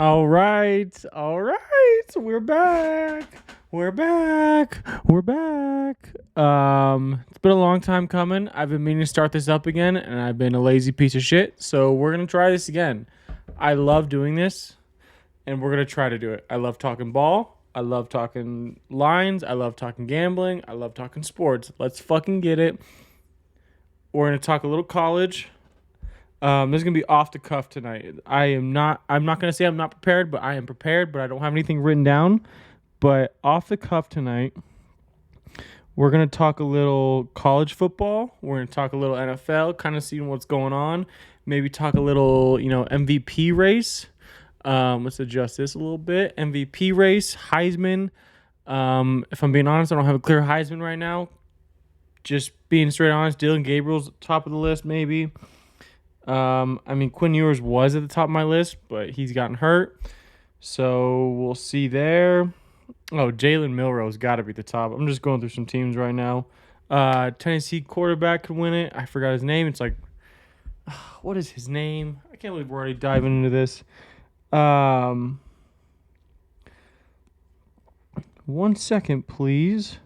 All right. All right. We're back. We're back. We're back. It's been a long time coming. I've been meaning to start this up again, and I've been a lazy piece of shit. So we're gonna try this again. I love doing this, and we're gonna try to do it. I love talking ball. I love talking lines. I love talking gambling. I love talking sports. Let's fucking get it. We're gonna talk a little college. This is gonna be off the cuff tonight. I'm not gonna say I'm not prepared, but I am prepared. But I don't have anything written down. But off the cuff tonight, we're gonna talk a little college football. We're gonna talk a little NFL, kind of seeing what's going on. Maybe talk a little, MVP race. Let's adjust this a little bit. MVP race, Heisman. If I'm being honest, I don't have a clear Heisman right now. Just being straight honest, Dylan Gabriel's top of the list, maybe. Quinn Ewers was at the top of my list, but he's gotten hurt. So we'll see there. Oh, Jalen Milroe's got to be at the top. I'm just going through some teams right now. Tennessee quarterback could win it. I forgot his name. It's like, what is his name? I can't believe we're already diving into this. 1 second, please.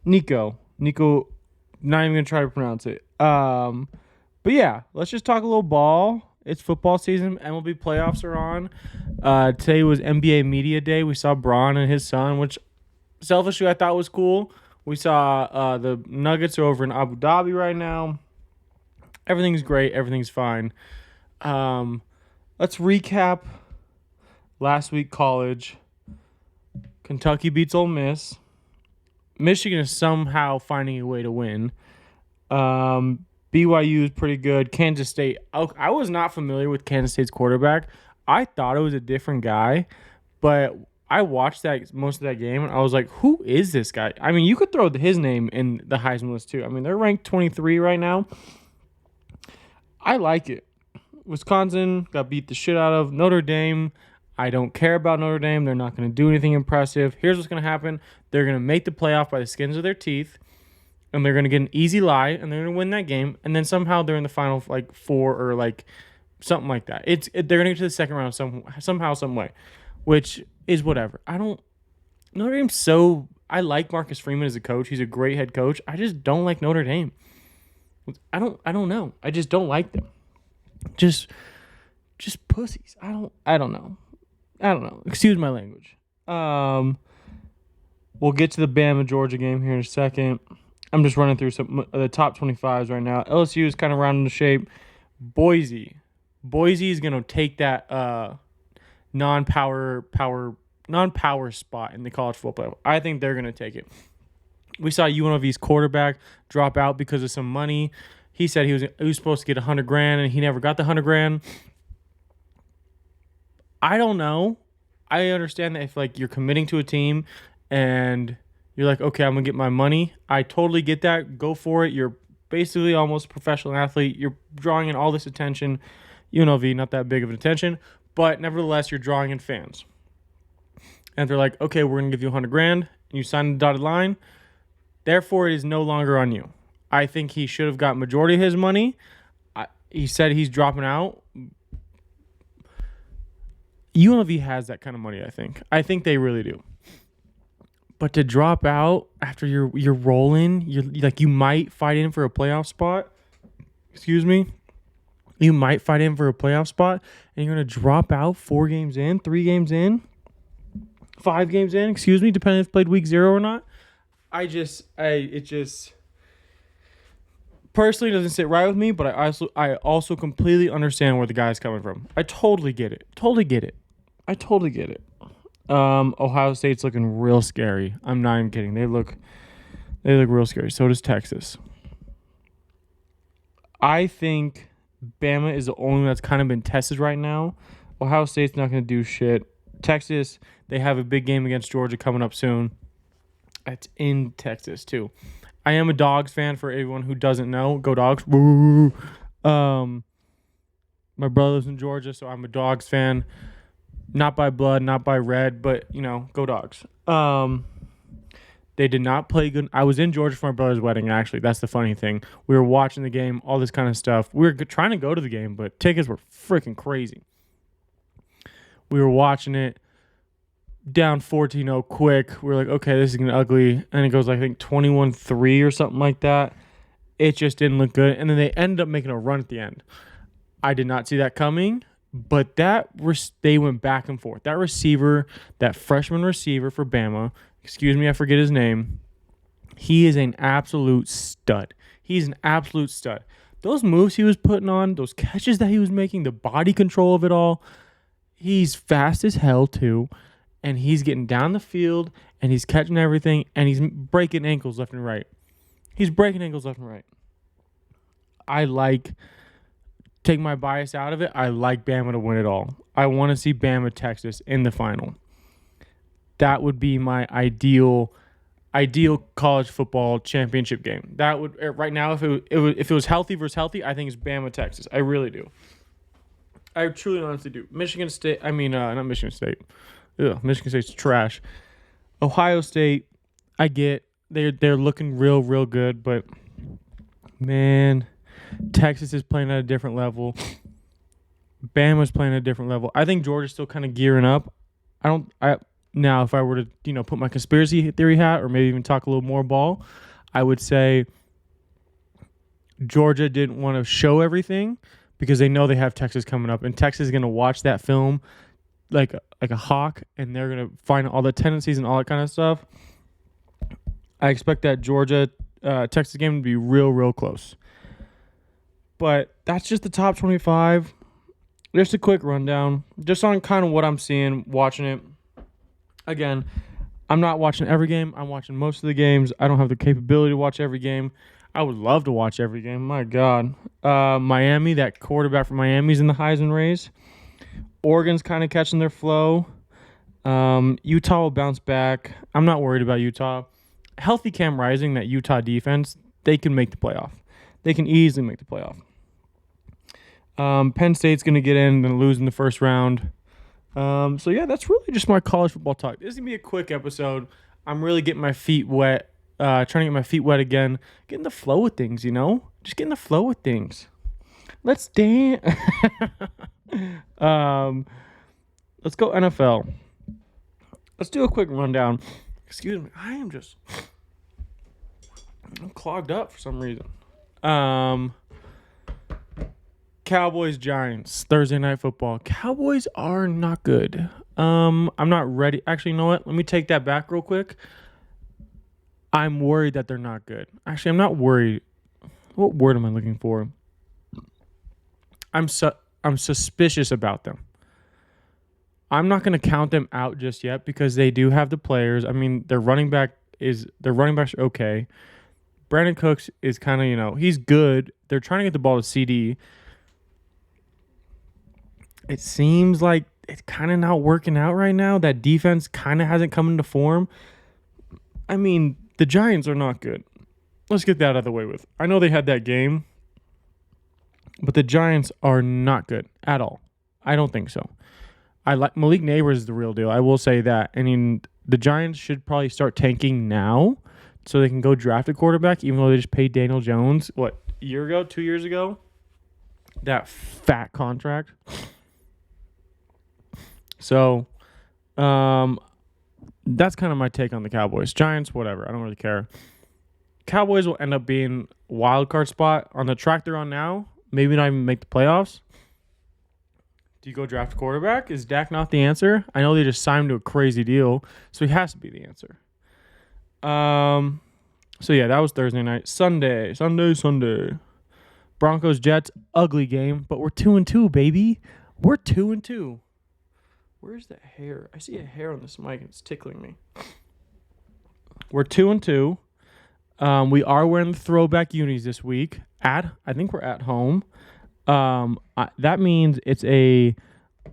Nico, not even going to try to pronounce it. But yeah, let's just talk a little ball. It's football season. MLB playoffs are on. Today was NBA Media Day. We saw Braun and his son, which selfishly I thought was cool. We saw the Nuggets are over in Abu Dhabi right now. Everything's great. Everything's fine. Let's recap last week college. Kentucky beats Ole Miss. Michigan is somehow finding a way to win. BYU is pretty good. Kansas State. I was not familiar with Kansas State's quarterback. I thought it was a different guy, but I watched most of that game, and I was like, who is this guy? I mean, you could throw his name in the Heisman list, too. I mean, they're ranked 23 right now. I like it. Wisconsin got beat the shit out of. Notre Dame, I don't care about Notre Dame. They're not going to do anything impressive. Here's what's going to happen. They're going to make the playoff by the skins of their teeth. And they're going to get an easy lie, and they're going to win that game. And then somehow they're in the final, four or, something like that. They're going to get to the second round somehow, some way, which is whatever. Notre Dame's so... I like Marcus Freeman as a coach. He's a great head coach. I just don't like Notre Dame. I don't know. I just don't like them. Just pussies. I don't know. Excuse my language. We'll get to the Bama Georgia game here in a second. I'm just running through some of the top 25s right now. LSU is kind of rounding the shape. Boise is going to take that non-power spot in the college football playoff. I think they're going to take it. We saw UNLV's quarterback drop out because of some money. He said he was supposed to get $100,000 and he never got the $100,000. I don't know. I understand that if you're committing to a team and you're like, okay, I'm going to get my money. I totally get that. Go for it. You're basically almost a professional athlete. You're drawing in all this attention. UNLV, not that big of an attention, but nevertheless, you're drawing in fans. And they're like, okay, we're going to give you $100,000. And you sign the dotted line. Therefore, it is no longer on you. I think he should have got majority of his money. He said he's dropping out. UNLV has that kind of money, I think. I think they really do. But to drop out after you're rolling, you might fight in for a playoff spot. Excuse me. You might fight in for a playoff spot, and you're going to drop out 4 games in, 3 games in, 5 games in, depending if you played week 0 or not. It just personally doesn't sit right with me, but I also completely understand where the guy's coming from. I totally get it. Ohio State's looking real scary. I'm not even kidding. They look real scary. So does Texas. I think Bama is the only one that's kind of been tested right now. Ohio State's not going to do shit. Texas, they have a big game against Georgia coming up soon. It's in Texas, too. I am a Dogs fan for everyone who doesn't know. Go Dogs. Woo! My brother lives in Georgia, so I'm a Dogs fan. Not by blood, not by red, but, go Dogs. They did not play good. I was in Georgia for my brother's wedding, actually. That's the funny thing. We were watching the game, all this kind of stuff. We were trying to go to the game, but tickets were freaking crazy. We were watching it down 14-0 quick. We were like, okay, this is going to be ugly. And it goes, I think, 21-3 or something like that. It just didn't look good. And then they ended up making a run at the end. I did not see that coming, but they went back and forth. That receiver, that freshman receiver for Bama, excuse me, I forget his name. He is an absolute stud. He's an absolute stud. Those moves he was putting on, those catches that he was making, the body control of it all, he's fast as hell too. And he's getting down the field, and he's catching everything, and he's breaking ankles left and right. He's breaking ankles left and right. Take my bias out of it, I like Bama to win it all. I want to see Bama Texas in the final. That would be my ideal college football championship game. That would right now, if it was healthy versus healthy, I think it's Bama Texas. I really do. I truly honestly do. Michigan State. I mean, not Michigan State. Ugh, Michigan State's trash. Ohio State. I get they're looking real good, but man, Texas is playing at a different level. Bama's playing at a different level. I think Georgia's still kind of gearing up. Now, if I were to, put my conspiracy theory hat or maybe even talk a little more ball, I would say Georgia didn't want to show everything because they know they have Texas coming up, and Texas is going to watch that film like a hawk, and they're going to find all the tendencies and all that kind of stuff. I expect that Georgia Texas game to be real close. But that's just the top 25. Just a quick rundown, just on kind of what I'm seeing, watching it. Again, I'm not watching every game. I'm watching most of the games. I don't have the capability to watch every game. I would love to watch every game. My God. Miami, that quarterback from Miami's in the Heisman race. Oregon's kind of catching their flow. Utah will bounce back. I'm not worried about Utah. Healthy Cam Rising, that Utah defense, they can make the playoff. They can easily make the playoff. Penn State's going to get in and lose in the first round. So, yeah, that's really just my college football talk. This is going to be a quick episode. I'm really getting my feet wet, trying to get my feet wet again. Getting the flow of things, Just getting the flow of things. Let's dance. Let's go NFL. Let's do a quick rundown. Excuse me. I'm clogged up for some reason. Cowboys Giants Thursday Night Football. Cowboys are not good. I'm not ready. Actually, you know what? Let me take that back real quick. I'm worried that they're not good. Actually, I'm not worried. What word am I looking for? I'm suspicious about them. I'm not going to count them out just yet because they do have the players. I mean, their running backs are okay. Brandon Cooks is kind of, he's good. They're trying to get the ball to CD. It seems like it's kind of not working out right now. That defense kind of hasn't come into form. I mean, the Giants are not good. Let's get that out of the way with. I know they had that game, but the Giants are not good at all. I don't think so. I like Malik Neighbors is the real deal. I will say that. I mean, the Giants should probably start tanking now so they can go draft a quarterback, even though they just paid Daniel Jones, a year ago, 2 years ago? That fat contract. So, that's kind of my take on the Cowboys. Giants, whatever. I don't really care. Cowboys will end up being wild card spot on the track they're on now. Maybe not even make the playoffs. Do you go draft a quarterback? Is Dak not the answer? I know they just signed him to a crazy deal, so he has to be the answer. So yeah, that was Thursday night. Sunday. Broncos Jets, ugly game, but we're 2-2, baby. We're 2-2. Where's that hair? I see a hair on this mic and it's tickling me. We're 2-2. We are wearing the throwback unis this week. I think we're at home. That means it's not a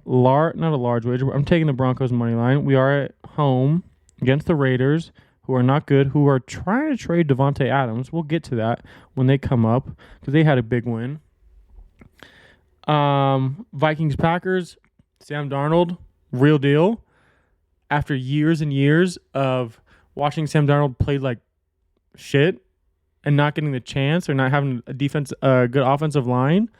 large wager. I'm taking the Broncos money line. We are at home against the Raiders, who are not good, who are trying to trade Devontae Adams. We'll get to that when they come up because they had a big win. Vikings Packers, Sam Darnold, real deal. After years and years of watching Sam Darnold play like shit and not getting the chance or not having a good offensive line,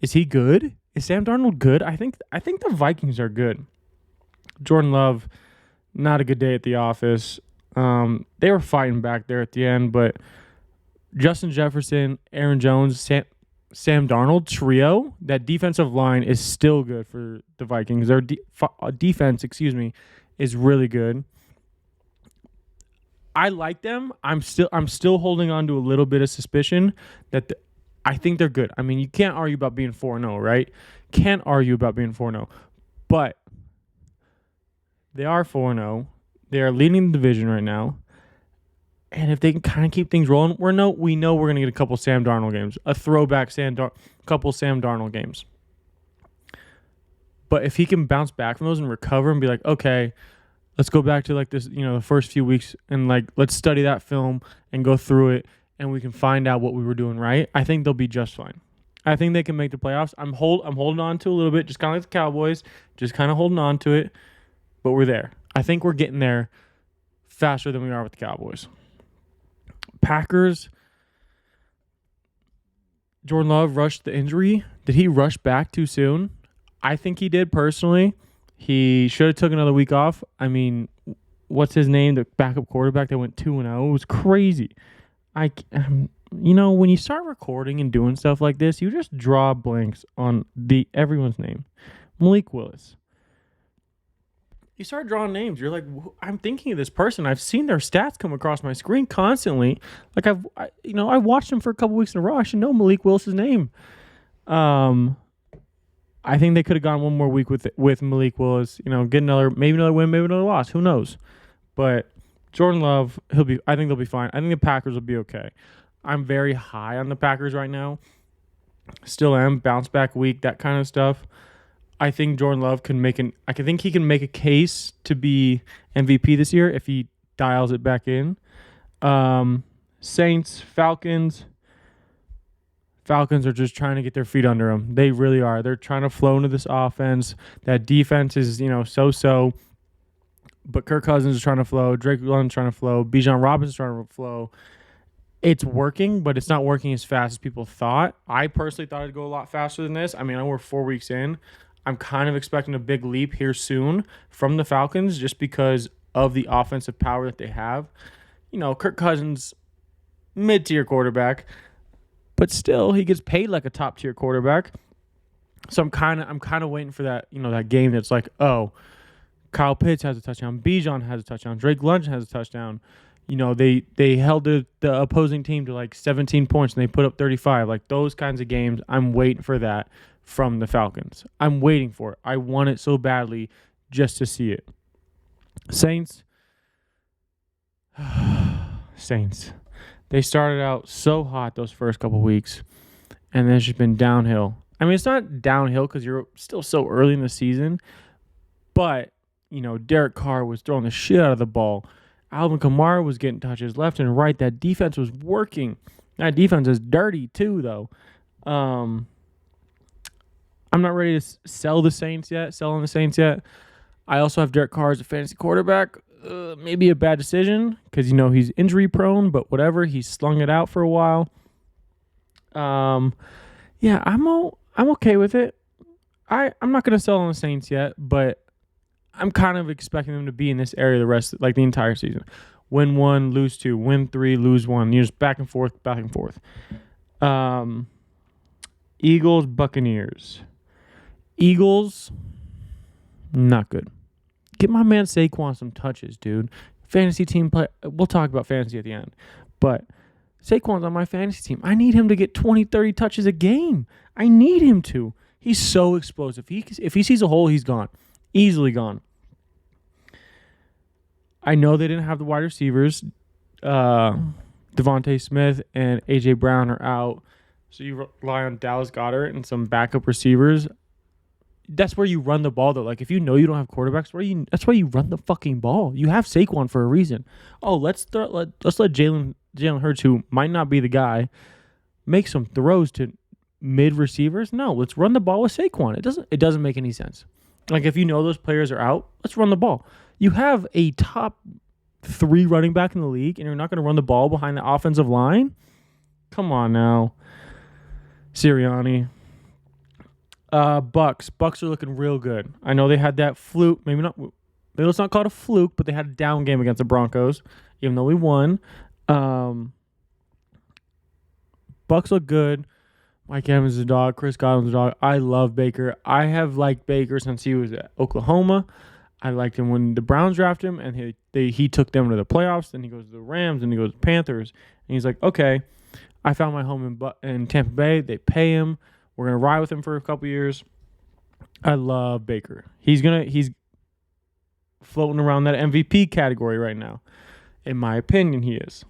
is he good? Is Sam Darnold good? I think the Vikings are good. Jordan Love, not a good day at the office. They were fighting back there at the end, but Justin Jefferson, Aaron Jones, Sam Darnold trio, that defensive line is still good for the Vikings. Their defense, is really good. I like them. I'm still holding on to a little bit of suspicion that I think they're good. I mean, you can't argue about being 4-0, right? Can't argue about being 4-0. But they are 4-0. They are leading the division right now. And if they can kind of keep things rolling, we know we're going to get a couple Sam Darnold games, a throwback couple Sam Darnold games. But if he can bounce back from those and recover and be like, okay, let's go back to like this, the first few weeks and like let's study that film and go through it and we can find out what we were doing right, I think they'll be just fine. I think they can make the playoffs. I'm holding on to a little bit, just kind of like the Cowboys, just kind of holding on to it. But we're there. I think we're getting there faster than we are with the Cowboys. Packers, Jordan Love rushed the injury. Did he rush back too soon? I think he did personally. He should have took another week off. I mean, what's his name? The backup quarterback that went 2-0. It was crazy. When you start recording and doing stuff like this, you just draw blanks on everyone's name. Malik Willis. You start drawing names. You're like, I'm thinking of this person. I've seen their stats come across my screen constantly. Like I watched him for a couple weeks in a row. I should know Malik Willis's name. I think they could have gone one more week with Malik Willis. Get another win, maybe another loss. Who knows? But Jordan Love, I think they'll be fine. I think the Packers will be okay. I'm very high on the Packers right now. Still am. Bounce back week, that kind of stuff. I think Jordan Love I think he can make a case to be MVP this year if he dials it back in. Saints, Falcons. Falcons are just trying to get their feet under them. They really are. They're trying to flow into this offense. That defense is, so-so. But Kirk Cousins is trying to flow. Drake London is trying to flow. Bijan Robinson is trying to flow. It's working, but it's not working as fast as people thought. I personally thought it'd go a lot faster than this. I mean, we're 4 weeks in. I'm kind of expecting a big leap here soon from the Falcons just because of the offensive power that they have. Kirk Cousins, mid-tier quarterback, but still he gets paid like a top-tier quarterback. So I'm kind of waiting for that, that game that's like, oh, Kyle Pitts has a touchdown, Bijan has a touchdown, Drake London has a touchdown. They held the opposing team to like 17 points and they put up 35. Like those kinds of games, I'm waiting for that from the Falcons. I'm waiting for it. I want it so badly just to see it. Saints. They started out so hot those first couple weeks, and then it's just been downhill. I mean, it's not downhill because you're still so early in the season, but, Derek Carr was throwing the shit out of the ball. Alvin Kamara was getting touches left and right. That defense was working. That defense is dirty too, though. I'm not ready to sell on the Saints yet. I also have Derek Carr as a fantasy quarterback. Maybe a bad decision because, he's injury prone, but whatever. He's slung it out for a while. I'm okay with it. I'm not going to sell on the Saints yet, but I'm kind of expecting them to be in this area the entire season. Win 1, lose 2, win 3, lose 1. You're just back and forth. Eagles, Buccaneers. Eagles, not good. Get my man Saquon some touches, dude. Fantasy team play. We'll talk about fantasy at the end. But Saquon's on my fantasy team. I need him to get 20, 30 touches a game. I need him to. He's so explosive. If he sees a hole, he's gone. Easily gone. I know they didn't have the wide receivers. Devontae Smith and A.J. Brown are out. So you rely on Dallas Goedert and some backup receivers. That's where you run the ball, though. Like, if you know you don't have quarterbacks, that's why you run the fucking ball. You have Saquon for a reason. Oh, let's let Jalen Hurts, who might not be the guy, make some throws to mid receivers. No, let's run the ball with Saquon. It doesn't make any sense. Like, if you know those players are out, let's run the ball. You have a top 3 running back in the league, and you're not going to run the ball behind the offensive line? Come on now. Sirianni. Bucks. Bucks are looking real good. I know they had that fluke. Maybe not. Maybe let's not call it a fluke, but they had a down game against the Broncos, even though we won. Bucks look good. Mike Evans is a dog. Chris Godwin's a dog. I love Baker. I have liked Baker since he was at Oklahoma. I liked him when the Browns drafted him, and he took them to the playoffs. Then he goes to the Rams, and he goes to the Panthers. And he's like, okay, I found my home in Tampa Bay. They pay him. We're gonna ride with him for a couple years. I love Baker. He's floating around that MVP category right now. In my opinion, he is.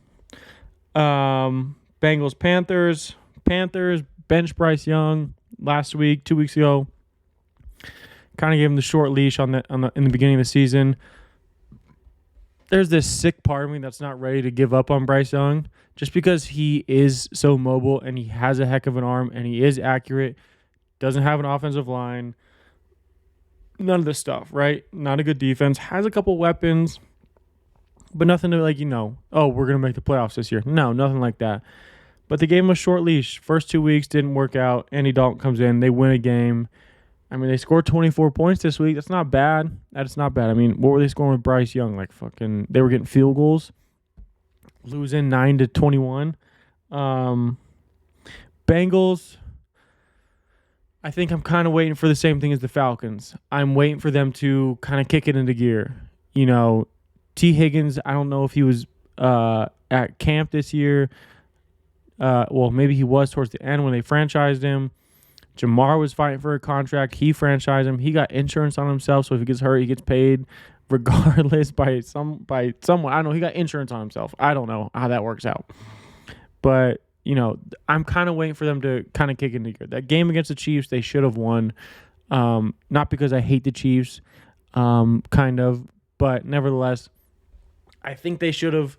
Bengals, Panthers. Panthers bench Bryce Young last week, 2 weeks ago. Kind of gave him the short leash in the beginning of the season. There's this sick part of me that's not ready to give up on Bryce Young just because he is so mobile and he has a heck of an arm and he is accurate, doesn't have an offensive line, none of this stuff, right? Not a good defense, has a couple weapons, but nothing to oh, we're going to make the playoffs this year. No, nothing like that. But they gave him a short leash. First 2 weeks didn't work out. Andy Dalton comes in. They win a game. I mean, they scored 24 points this week. That's not bad. That's not bad. I mean, what were they scoring with Bryce Young? They were getting field goals, losing 9-21. Bengals, I think I'm kind of waiting for the same thing as the Falcons. I'm waiting for them to kind of kick it into gear. T. Higgins, I don't know if he was at camp this year. Well, maybe he was towards the end when they franchised him. Jamar was fighting for a contract. He franchised him. He got insurance on himself, so if he gets hurt, he gets paid regardless by someone. I don't know. He got insurance on himself. I don't know how that works out. But, I'm kind of waiting for them to kind of kick into gear. That game against the Chiefs, they should have won. Not because I hate the Chiefs, but nevertheless, I think they should have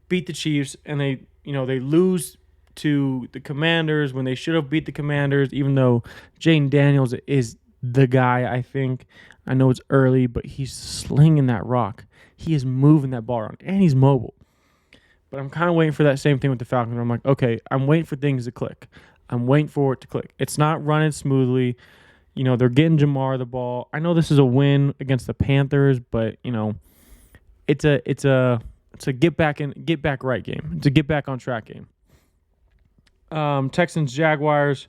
beat the Chiefs, and they lose to the Commanders when they should have beat the Commanders, even though Jaden Daniels is the guy, I think. I know it's early, but he's slinging that rock. He is moving that ball around, and he's mobile. But I'm kind of waiting for that same thing with the Falcons. I'm like, okay, I'm waiting for things to click. I'm waiting for it to click. It's not running smoothly. They're getting Jamar the ball. I know this is a win against the Panthers, but, it's a get back right game. It's a get back on track game. Texans, Jaguars.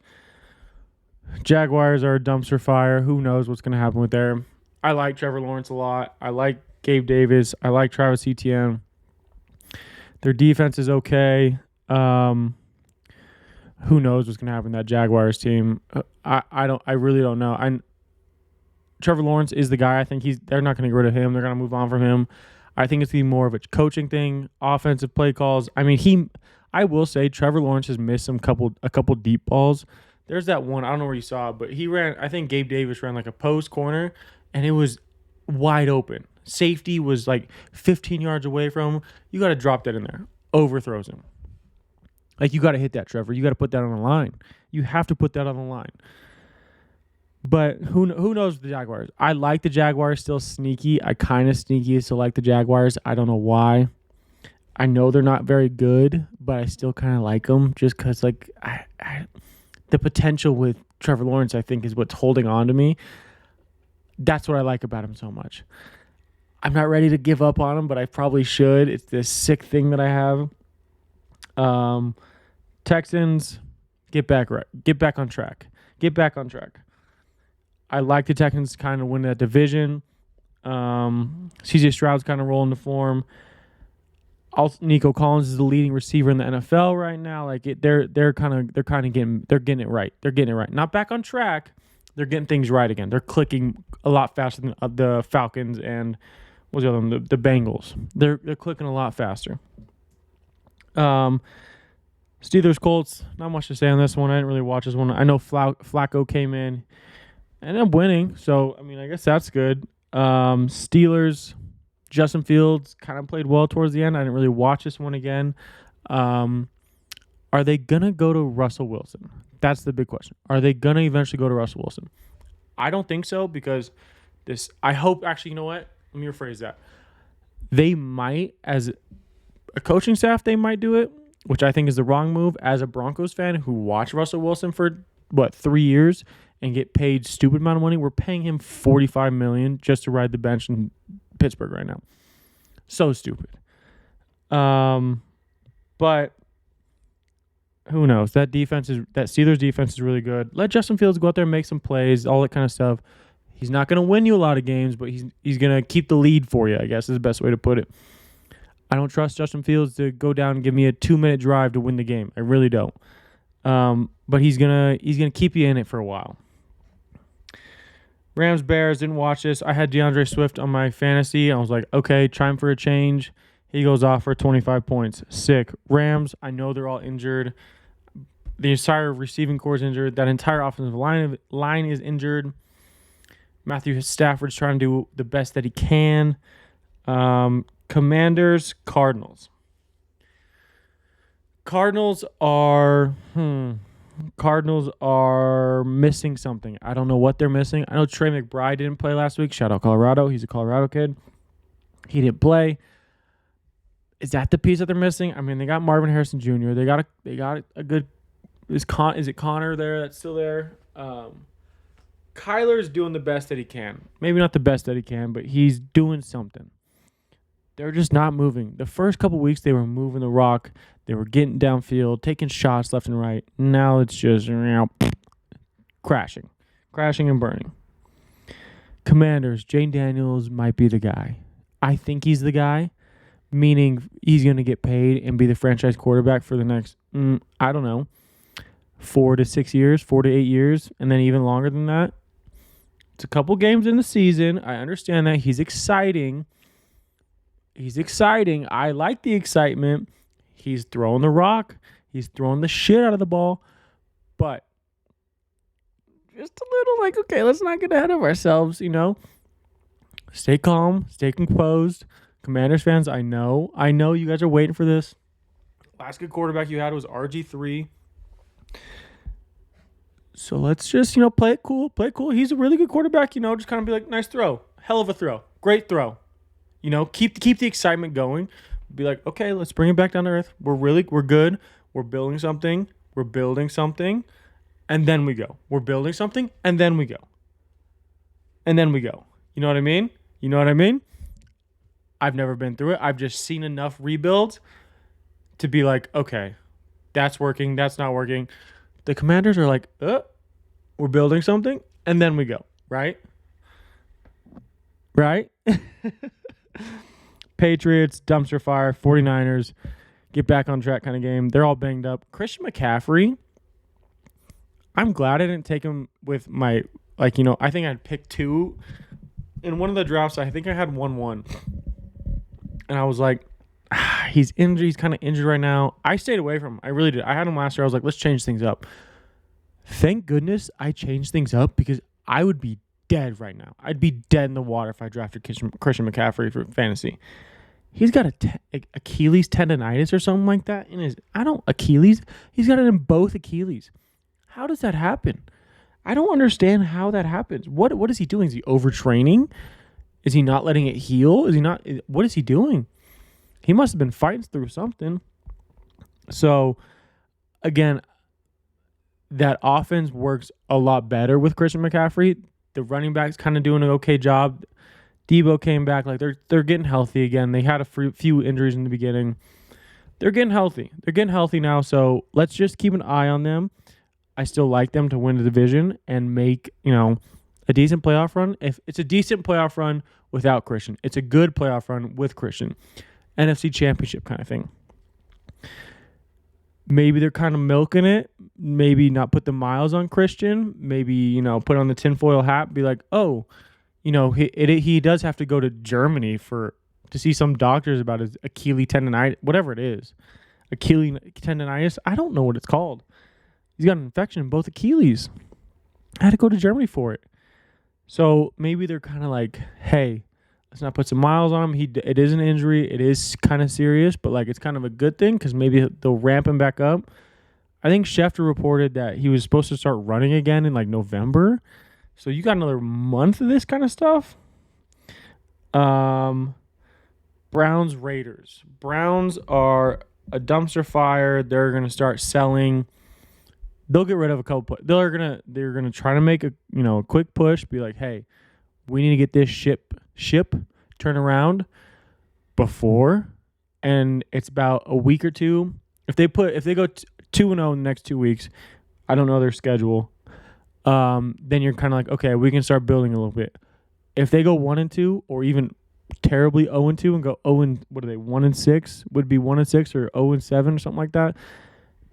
Jaguars are a dumpster fire. Who knows what's going to happen with them? I like Trevor Lawrence a lot. I like Gabe Davis. I like Travis Etienne. Their defense is okay. Who knows what's going to happen with that Jaguars team? I really don't know. Trevor Lawrence is the guy. I think they're not going to get rid of him. They're going to move on from him. I think it's going to be more of a coaching thing, offensive play calls. I mean, I will say Trevor Lawrence has missed a couple deep balls. There's that one, I don't know where you saw it, but he ran, I think Gabe Davis ran like a post corner, and it was wide open. Safety was like 15 yards away from him. You got to drop that in there. Overthrows him. You got to hit that, Trevor. You got to put that on the line. You have to put that on the line. But who knows with the Jaguars? I like the Jaguars, still sneaky. I kind of sneaky still like the Jaguars. I don't know why. I know they're not very good, but I still kind of like them just because, the potential with Trevor Lawrence, I think, is what's holding on to me. That's what I like about him so much. I'm not ready to give up on him, but I probably should. It's this sick thing that I have. Texans, get back on track. Get back on track. I like the Texans kind of win that division. CJ Stroud's kind of rolling the form. Also, Nico Collins is the leading receiver in the NFL right now. They're getting it right. They're getting it right. Not back on track. They're getting things right again. They're clicking a lot faster than the Falcons and what's the other one? The Bengals. They're clicking a lot faster. Steelers Colts. Not much to say on this one. I didn't really watch this one. I know Flacco came in and ended up winning. So I guess that's good. Steelers. Justin Fields kind of played well towards the end. I didn't really watch this one again. Are they going to go to Russell Wilson? That's the big question. Are they going to eventually go to Russell Wilson? I don't think so because I hope, actually, you know what? Let me rephrase that. They might, as a coaching staff, they might do it, which I think is the wrong move. As a Broncos fan who watched Russell Wilson for, 3 years and get paid stupid amount of money. We're paying him $45 million just to ride the bench in Pittsburgh right now. So stupid. But who knows? That Steelers defense is really good. Let Justin Fields go out there and make some plays, all that kind of stuff. He's not going to win you a lot of games, but he's going to keep the lead for you, I guess is the best way to put it. I don't trust Justin Fields to go down and give me a 2-minute drive to win the game. I really don't. But he's gonna keep you in it for a while. Rams Bears, didn't watch this. I had DeAndre Swift on my fantasy. I was like, okay, time for a change. He goes off for 25 points. Sick. Rams, I know they're all injured. The entire receiving core is injured. That entire offensive line is injured. Matthew Stafford's trying to do the best that he can. Commanders, Cardinals. Cardinals are missing something. I don't know what they're missing. I know Trey McBride didn't play last week. Shout out Colorado. He's a Colorado kid. He didn't play. Is that the piece that they're missing? I mean, they got Marvin Harrison Jr. They got a good. Is it Connor there? That's still there. Kyler's doing the best that he can. Maybe not the best that he can, but he's doing something. They're just not moving. The first couple weeks, they were moving the rock. They were getting downfield, taking shots left and right. Now it's just crashing and burning. Commanders, Jane Daniels might be the guy. I think he's the guy, meaning he's going to get paid and be the franchise quarterback for the next, 4 to 6 years, 4 to 8 years, and then even longer than that. It's a couple games in the season. I understand that. He's exciting. I like the excitement. He's throwing the rock. He's throwing the shit out of the ball. But just a little okay, let's not get ahead of ourselves, Stay calm. Stay composed. Commanders fans, I know you guys are waiting for this. Last good quarterback you had was RG3. So let's just, play it cool. He's a really good quarterback, just kind of be like, nice throw. Hell of a throw. Great throw. Keep the excitement going. Be like, okay, let's bring it back down to earth. We're good. We're building something. And then we go. We're building something. And then we go. You know what I mean? I've never been through it. I've just seen enough rebuilds to be like, okay, that's working. That's not working. The Commanders are like, we're building something. And then we go. Right? Patriots, dumpster fire, 49ers, get back on track kind of game. They're all banged up. Christian McCaffrey, I'm glad I didn't take him with my, I think I'd pick 2. In one of the drafts, I think I had 1-1. And I was like, he's injured. He's kind of injured right now. I stayed away from him. I really did. I had him last year. I was like, let's change things up. Thank goodness I changed things up because I would be dead right now. I'd be dead in the water if I drafted Christian McCaffrey for fantasy. He's got Achilles tendonitis or something like that in his. Achilles. He's got it in both Achilles. How does that happen? I don't understand how that happens. What is he doing? Is he overtraining? Is he not letting it heal? Is he not? What is he doing? He must have been fighting through something. So, again, that offense works a lot better with Christian McCaffrey. The running back's kind of doing an okay job. Debo came back. They're getting healthy again. They had a few injuries in the beginning. They're getting healthy. They're getting healthy now, so let's just keep an eye on them. I still like them to win the division and make, a decent playoff run. If it's a decent playoff run without Christian, it's a good playoff run with Christian. NFC Championship kind of thing. Maybe they're kind of milking it. Maybe not put the miles on Christian. Maybe, put on the tinfoil hat. Be like, oh, he does have to go to Germany to see some doctors about his Achilles tendonitis, whatever it is. Achilles tendonitis. I don't know what it's called. He's got an infection in both Achilles. I had to go to Germany for it. So maybe they're kind of like, hey, let's not put some miles on him. It is an injury. It is kind of serious, but it's kind of a good thing because maybe they'll ramp him back up. I think Schefter reported that he was supposed to start running again in November. So you got another month of this kind of stuff. Browns, Raiders. Browns are a dumpster fire. They're going to start selling they'll get rid of a couple. They're gonna try to make a quick push. Be like, hey, we need to get this ship turn around before, and it's about a week or two. If they go 2-0 in the next 2 weeks, I don't know their schedule. Then you're kind of like, okay, we can start building a little bit. If they go 1-2 or even terribly 0-2 and go 1-6, would be 1-6 or 0-7 or something like that.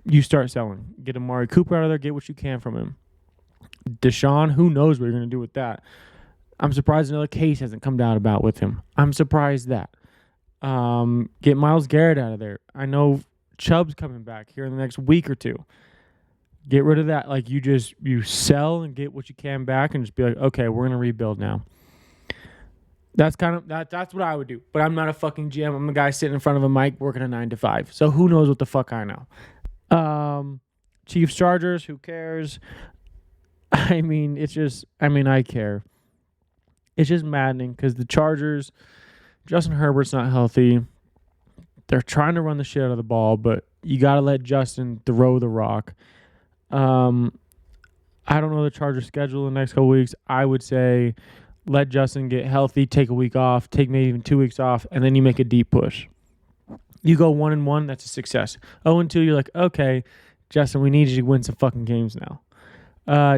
You start selling. Get Amari Cooper out of there. Get what you can from him. Deshaun, who knows what you're going to do with that. I'm surprised another case hasn't come down about with him. I'm surprised that. Get Myles Garrett out of there. I know Chubb's coming back here in the next week or two. Get rid of that. Like, you sell and get what you can back and just be like, okay, we're going to rebuild now. That's that's what I would do. But I'm not a fucking GM. I'm a guy sitting in front of a mic working a 9 to 5. So who knows what the fuck I know. Chiefs Chargers, who cares? I care. It's just maddening because the Chargers, Justin Herbert's not healthy. They're trying to run the shit out of the ball, but you got to let Justin throw the rock. I don't know the Chargers' schedule in the next couple weeks. I would say let Justin get healthy, take a week off, take maybe even 2 weeks off, and then you make a deep push. You go 1-1, that's a success. 0-2, you're like, okay, Justin, we need you to win some fucking games now.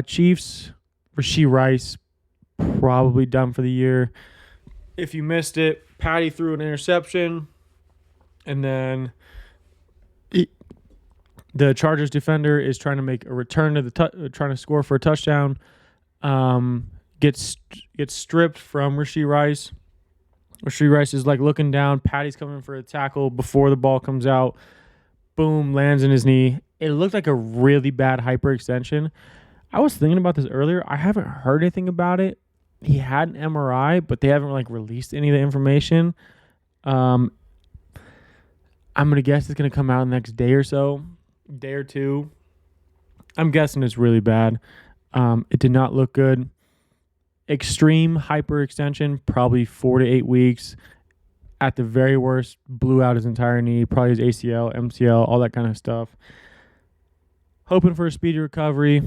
Chiefs, Rashee Rice, probably done for the year. If you missed it, Patty threw an interception, and then the Chargers defender is trying to make a return to trying to score for a touchdown. Gets stripped from Rashee Rice. Rashee Rice is like looking down. Patty's coming for a tackle before the ball comes out. Boom, lands in his knee. It looked like a really bad hyperextension. I was thinking about this earlier. I haven't heard anything about it. He had an MRI, but they haven't released any of the information. I'm gonna guess it's gonna come out in the next day or two. I'm guessing it's really bad. It did not look good. Extreme hyperextension, probably 4 to 8 weeks. At the very worst, blew out his entire knee, probably his ACL, MCL, all that kind of stuff. Hoping for a speedy recovery.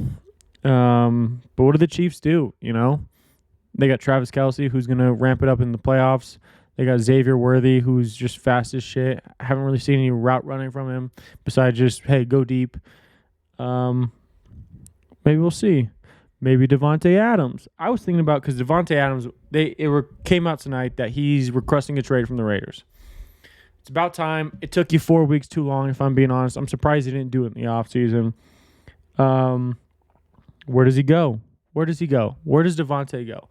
But what do the Chiefs do? They got Travis Kelce, who's going to ramp it up in the playoffs. They got Xavier Worthy, who's just fast as shit. I haven't really seen any route running from him besides just, hey, go deep. Maybe we'll see. Maybe Devontae Adams. I was thinking about, because Devontae Adams, came out tonight that he's requesting a trade from the Raiders. It's about time. It took you 4 weeks too long, if I'm being honest. I'm surprised he didn't do it in the offseason. Where does he go? Where does Devontae go?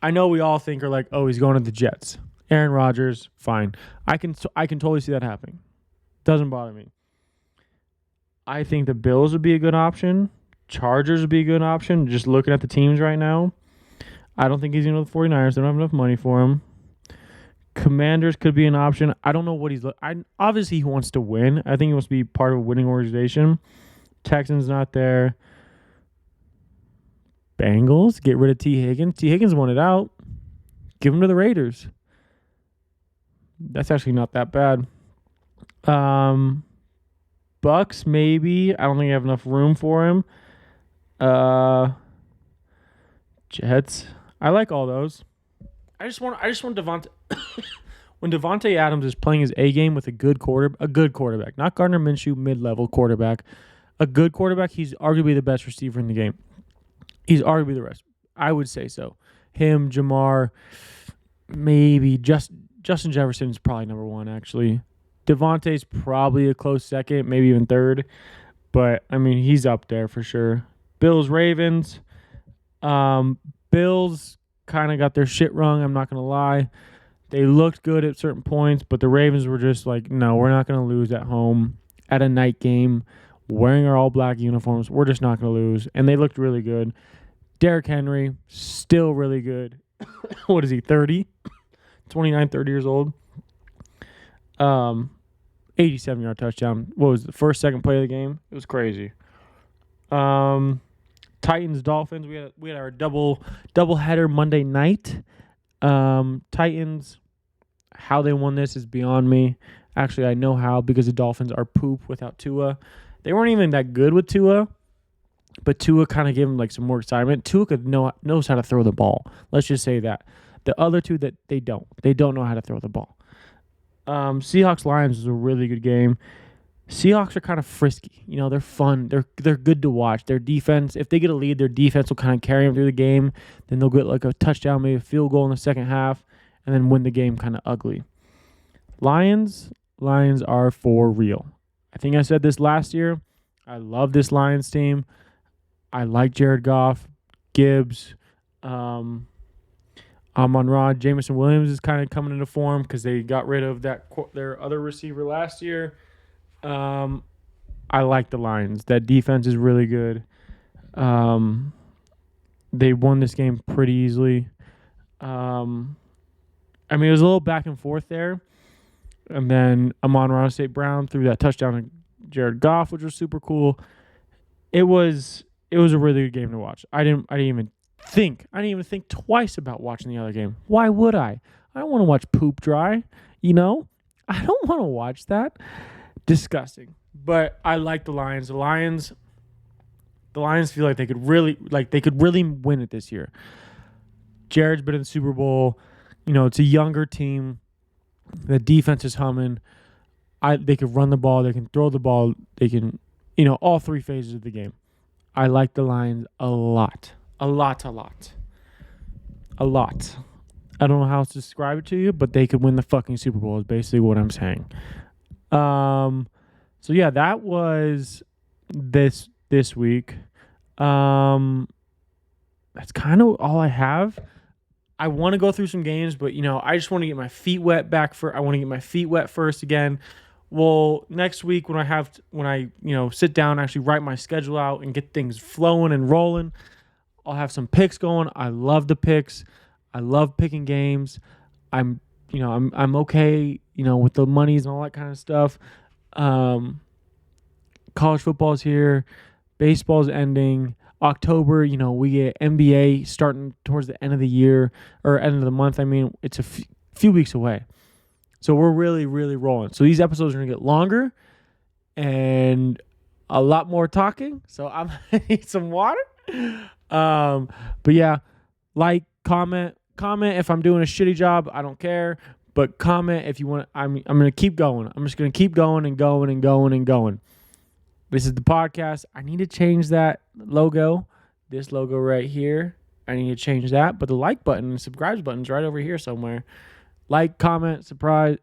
I know we all think he's going to the Jets. Aaron Rodgers, fine. I can totally see that happening. Doesn't bother me. I think the Bills would be a good option. Chargers would be a good option. Just looking at the teams right now, I don't think he's going to the 49ers. They don't have enough money for him. Commanders could be an option. I don't know what obviously he wants to win. I think he wants to be part of a winning organization. Texans not there. Bengals, get rid of T. Higgins. T. Higgins wanted out. Give him to the Raiders. That's actually not that bad. Bucks, maybe. I don't think I have enough room for him. Jets. I like all those. I just want Devontae. When Devontae Adams is playing his A game with a good quarterback, not Gardner Minshew, mid-level quarterback, a good quarterback, he's arguably the best receiver in the game. He's arguably the rest. I would say so. Him, Jamar, maybe Justin Jefferson's probably number one, actually. Devontae's probably a close second, maybe even third. But, he's up there for sure. Bills, Ravens. Bills kind of got their shit wrong, I'm not going to lie. They looked good at certain points, but the Ravens were just like, no, we're not going to lose at home at a night game wearing our all-black uniforms. We're just not going to lose. And they looked really good. Derrick Henry, still really good. What is he, 30? 29, 30 years old. 87-yard touchdown. What was the second play of the game? It was crazy. Titans, Dolphins. We had our double header Monday night. Titans, how they won this is beyond me. Actually, I know how, because the Dolphins are poop without Tua. They weren't even that good with Tua, but Tua kind of gave him like some more excitement. Tua knows how to throw the ball. Let's just say that. The other two that they don't know how to throw the ball. Seahawks Lions was a really good game. Seahawks are kind of frisky. They're fun. They're good to watch. Their defense, if they get a lead, their defense will kind of carry them through the game. Then they'll get like a touchdown, maybe a field goal in the second half, and then win the game kind of ugly. Lions are for real. I think I said this last year. I love this Lions team. I like Jared Goff, Gibbs, Amon-Ra. Jameson Williams is kind of coming into form because they got rid of their other receiver last year. I like the Lions. That defense is really good. They won this game pretty easily. It was a little back and forth there. And then Amon-Ra St. Brown threw that touchdown to Jared Goff, which was super cool. It was a really good game to watch. I didn't even think twice about watching the other game. Why would I? I don't want to watch poop dry, I don't want to watch that. Disgusting. But I like the Lions. The Lions feel like they could really win it this year. Jared's been in the Super Bowl. It's a younger team. The defense is humming. They can run the ball. They can throw the ball. They can, all three phases of the game. I like the Lions a lot. A lot. I don't know how else to describe it to you, but they could win the fucking Super Bowl is basically what I'm saying. So yeah, that was this week. That's kind of all I have. I want to go through some games, but I just want to get my feet wet I want to get my feet wet first again. Well, next week when I sit down and actually write my schedule out and get things flowing and rolling, I'll have some picks going. I love the picks. I love picking games. I'm okay, with the monies and all that kind of stuff. College football's here. Baseball's ending. October, we get NBA starting towards the end of the year or end of the month. It's a few weeks away. So we're really, really rolling. So these episodes are going to get longer and a lot more talking. So I'm going to need some water. But yeah, comment if I'm doing a shitty job. I don't care. But comment if you want. I'm going to keep going. I'm just going to keep going and going and going and going. This is the podcast. I need to change that logo. This logo right here. I need to change that. But the like button and subscribe button's right over here somewhere. Like, comment, subscribe.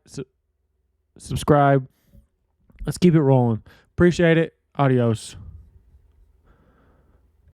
Let's keep it rolling. Appreciate it. Adios.